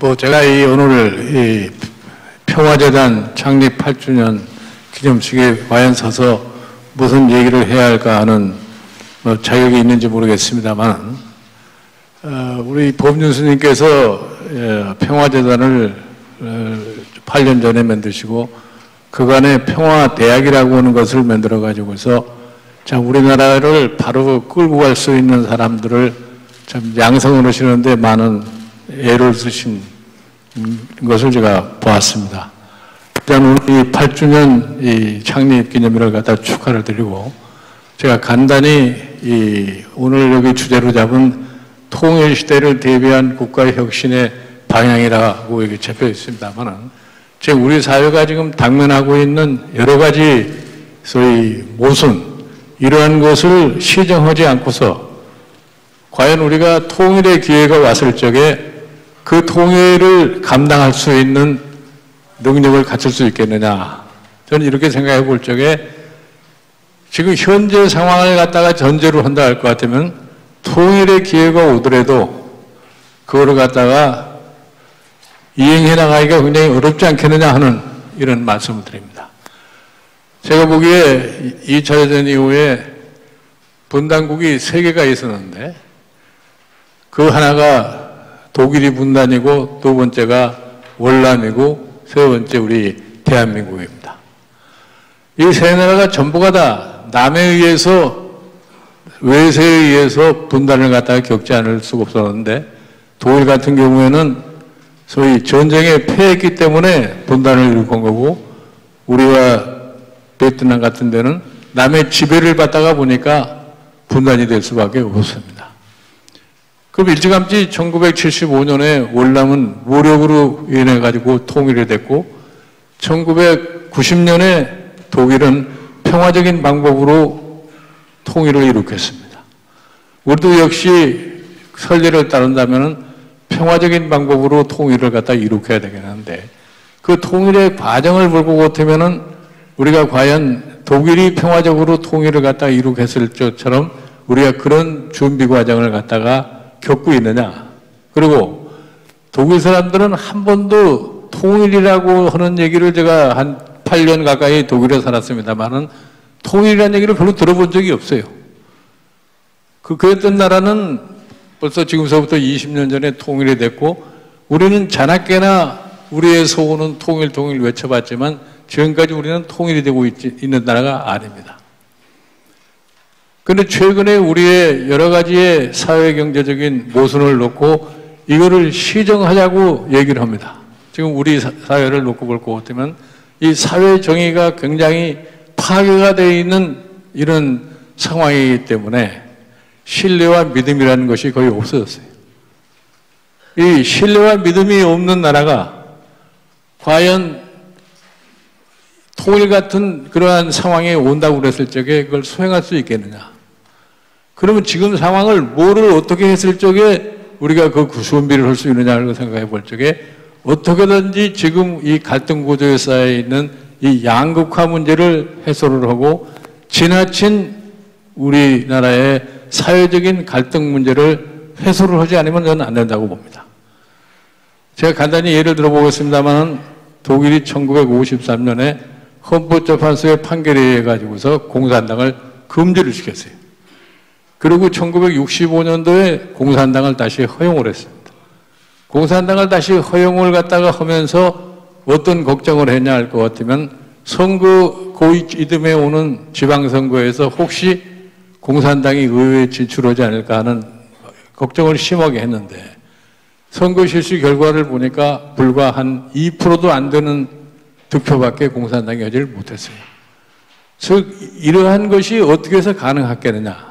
제가 오늘 평화재단 창립 8주년 기념식에 과연 서서 무슨 얘기를 해야 할까 하는 자격이 있는지 모르겠습니다만, 우리 법륜 스님께서 평화재단을 8년 전에 만드시고 그간에 평화대학이라고 하는 것을 만들어 가지고서 참 우리나라를 바로 끌고 갈 수 있는 사람들을 참 양성을 하시는데 많은 애를 쓰신 것을 제가 보았습니다. 일단 오늘 이 8주년 이 창립 기념일을 갖다 축하를 드리고, 제가 간단히 오늘 여기 주제로 잡은 통일 시대를 대비한 국가 혁신의 방향이라고 여기 잡혀 있습니다만은, 지금 우리 사회가 지금 당면하고 있는 여러 가지 소위 모순, 이러한 것을 시정하지 않고서 과연 우리가 통일의 기회가 왔을 적에 그 통일을 감당할 수 있는 능력을 갖출 수 있겠느냐. 저는 이렇게 생각해 볼 적에 지금 현재 상황을 갖다가 전제로 한다 할 것 같으면 통일의 기회가 오더라도 그거를 갖다가 이행해 나가기가 굉장히 어렵지 않겠느냐 하는 이런 말씀을 드립니다. 제가 보기에 2차 대전 이후에 분단국이 3개가 있었는데 그 하나가 독일이 분단이고, 두 번째가 월남이고, 세 번째 우리 대한민국입니다. 이 세 나라가 전부가 다 남에 의해서, 외세에 의해서 분단을 갖다가 겪지 않을 수가 없었는데, 독일 같은 경우에는 소위 전쟁에 패했기 때문에 분단을 일으킨 거고, 우리와 베트남 같은 데는 남의 지배를 받다가 보니까 분단이 될 수밖에 없었습니다. 그럼 일찌감치 1975년에 월남은 무력으로 인해 가지고 통일이 됐고, 1990년에 독일은 평화적인 방법으로 통일을 이룩했습니다. 우리도 역시 선례를 따른다면 평화적인 방법으로 통일을 갖다 이룩해야 되겠는데, 그 통일의 과정을 보고 같으면은 우리가 과연 독일이 평화적으로 통일을 갖다 이룩했을 것처럼 우리가 그런 준비 과정을 갖다가 겪고 있느냐. 그리고 독일 사람들은 한 번도 통일이라고 하는 얘기를, 제가 한 8년 가까이 독일에 살았습니다만은 통일이라는 얘기를 별로 들어본 적이 없어요. 그랬던 나라는 벌써 지금서부터 20년 전에 통일이 됐고, 우리는 자나깨나 우리의 소원은 통일 외쳐봤지만 지금까지 우리는 통일이 되고 있는 나라가 아닙니다. 그런데 최근에 우리의 여러 가지의 사회 경제적인 모순을 놓고 이거를 시정하자고 얘기를 합니다. 지금 우리 사회를 놓고 볼 것 같으면 이 사회 정의가 굉장히 파괴가 되어 있는 이런 상황이기 때문에 신뢰와 믿음이라는 것이 거의 없어졌어요. 이 신뢰와 믿음이 없는 나라가 과연 통일 같은 그러한 상황에 온다고 그랬을 적에 그걸 수행할 수 있겠느냐. 그러면 지금 상황을 뭐를 어떻게 했을 적에 우리가 그 준비를 할 수 있느냐를 생각해 볼 적에 어떻게든지 지금 이 갈등 구조에 쌓여 있는 이 양극화 문제를 해소를 하고 지나친 우리나라의 사회적인 갈등 문제를 해소를 하지 않으면 저는 안 된다고 봅니다. 제가 간단히 예를 들어보겠습니다만, 독일이 1953년에 헌법재판소의 판결에 의해 가지고서 공산당을 금지를 시켰어요. 그리고 1965년도에 공산당을 다시 허용을 했습니다. 공산당을 다시 허용을 갖다가 하면서 어떤 걱정을 했냐 할 것 같으면, 선거 고위 이듬해 오는 지방선거에서 혹시 공산당이 의회에 진출하지 않을까 하는 걱정을 심하게 했는데, 선거 실시 결과를 보니까 불과 한 2%도 안 되는 득표밖에 공산당이 하지를 못했어요. 즉 이러한 것이 어떻게 해서 가능하겠느냐.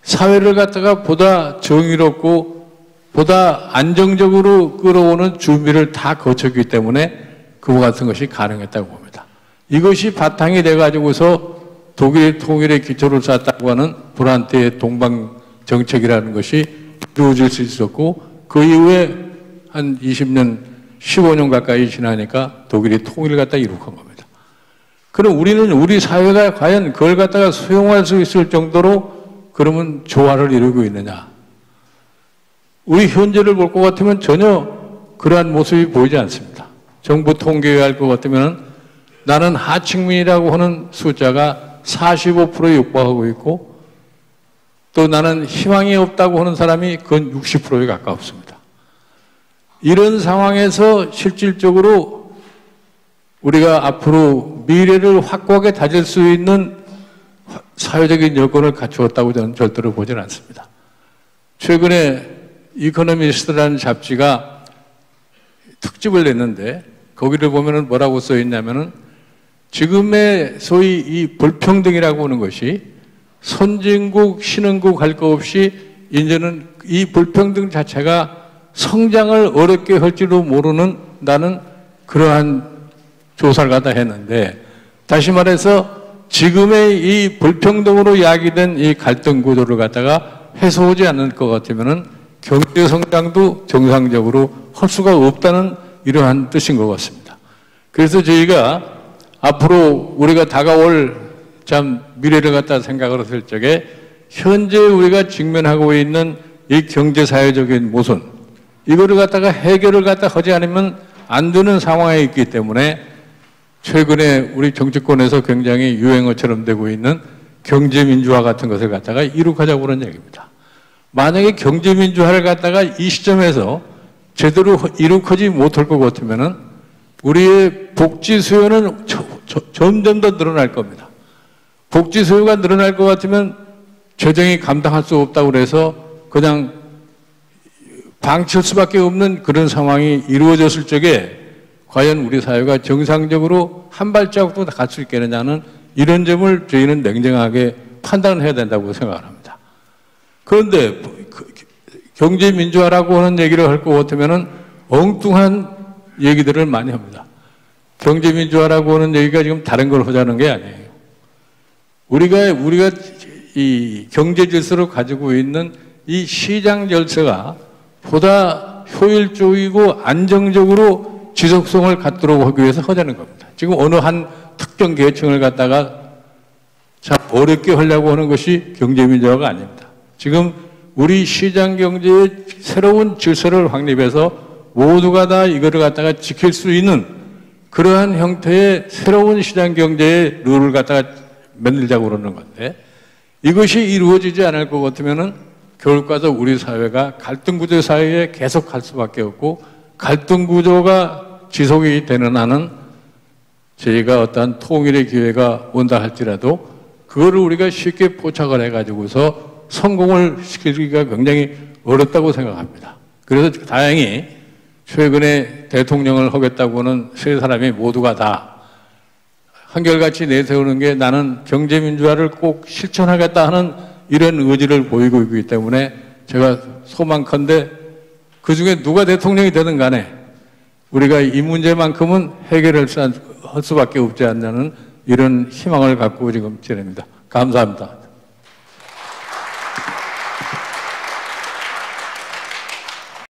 사회를 갖다가 보다 정의롭고 보다 안정적으로 끌어오는 준비를 다 거쳤기 때문에 그와 같은 것이 가능했다고 봅니다. 이것이 바탕이 돼가지고서 독일의 통일의 기초를 쌓았다고 하는 브란트의 동방정책이라는 것이 이루어질 수 있었고, 그 이후에 한 20년, 15년 가까이 지나니까 독일이 통일을 갖다 이룩한 겁니다. 그럼 우리 사회가 과연 그걸 갖다가 수용할 수 있을 정도로 그러면 조화를 이루고 있느냐? 우리 현재를 볼 것 같으면 전혀 그러한 모습이 보이지 않습니다. 정부 통계에 할 것 같으면 나는 하층민이라고 하는 숫자가 45%에 육박하고 있고 또 나는 희망이 없다고 하는 사람이 그건 60%에 가까웠습니다. 이런 상황에서 실질적으로 우리가 앞으로 미래를 확고하게 다질 수 있는 사회적인 여건을 갖추었다고 저는 절대로 보지는 않습니다. 최근에 이코노미스트라는 잡지가 특집을 냈는데 거기를 보면은 뭐라고 써 있냐면은 지금의 소위 이 불평등이라고 하는 것이 선진국, 신흥국 할 것 없이 이제는 이 불평등 자체가 성장을 어렵게 할지도 모르는 나는 그러한 조사를 갖다 했는데 다시 말해서 지금의 이 불평등으로 야기된 이 갈등 구조를 갖다가 해소하지 않을 것 같으면은 경제 성장도 정상적으로 할 수가 없다는 이러한 뜻인 것 같습니다. 그래서 저희가 앞으로 우리가 다가올 참 미래를 갖다 생각을 했을 적에 현재 우리가 직면하고 있는 이 경제사회적인 모순 이거를 갖다가 해결을 갖다 하지 않으면 안 되는 상황에 있기 때문에 최근에 우리 정치권에서 굉장히 유행어처럼 되고 있는 경제민주화 같은 것을 갖다가 이룩하자고 그런 얘기입니다. 만약에 경제민주화를 갖다가 이 시점에서 제대로 이룩하지 못할 것 같으면은 우리의 복지 수요는 점점 더 늘어날 겁니다. 복지 수요가 늘어날 것 같으면 재정이 감당할 수 없다고 그래서 그냥 방치할 수밖에 없는 그런 상황이 이루어졌을 적에 과연 우리 사회가 정상적으로 한 발자국도 갈 수 있겠느냐는 이런 점을 저희는 냉정하게 판단을 해야 된다고 생각을 합니다. 그런데 경제민주화라고 하는 얘기를 할 것 같으면은 엉뚱한 얘기들을 많이 합니다. 경제민주화라고 하는 얘기가 지금 다른 걸 하자는 게 아니에요. 우리가 이 경제 질서를 가지고 있는 이 시장 질서가 보다 효율적이고 안정적으로 지속성을 갖도록 하기 위해서 하자는 겁니다. 지금 어느 한 특정 계층을 갖다가 참 어렵게 하려고 하는 것이 경제민주화가 아닙니다. 지금 우리 시장 경제의 새로운 질서를 확립해서 모두가 다 이거를 갖다가 지킬 수 있는 그러한 형태의 새로운 시장 경제의 룰을 갖다가 만들자고 그러는 건데 이것이 이루어지지 않을 것 같으면은 결국 가서 우리 사회가 갈등 구조 사회에 계속 갈 수밖에 없고 갈등 구조가 지속이 되는 한은 저희가 어떠한 통일의 기회가 온다 할지라도 그거를 우리가 쉽게 포착을 해가지고서 성공을 시키기가 굉장히 어렵다고 생각합니다. 그래서 다행히 최근에 대통령을 하겠다고 하는 세 사람이 모두가 다 한결같이 내세우는 게 나는 경제민주화를 꼭 실천하겠다 하는 이런 의지를 보이고 있기 때문에 제가 소망컨대 그 중에 누가 대통령이 되든 간에 우리가 이 문제만큼은 해결할 수밖에 없지 않냐는 이런 희망을 갖고 지금 지냅니다. 감사합니다.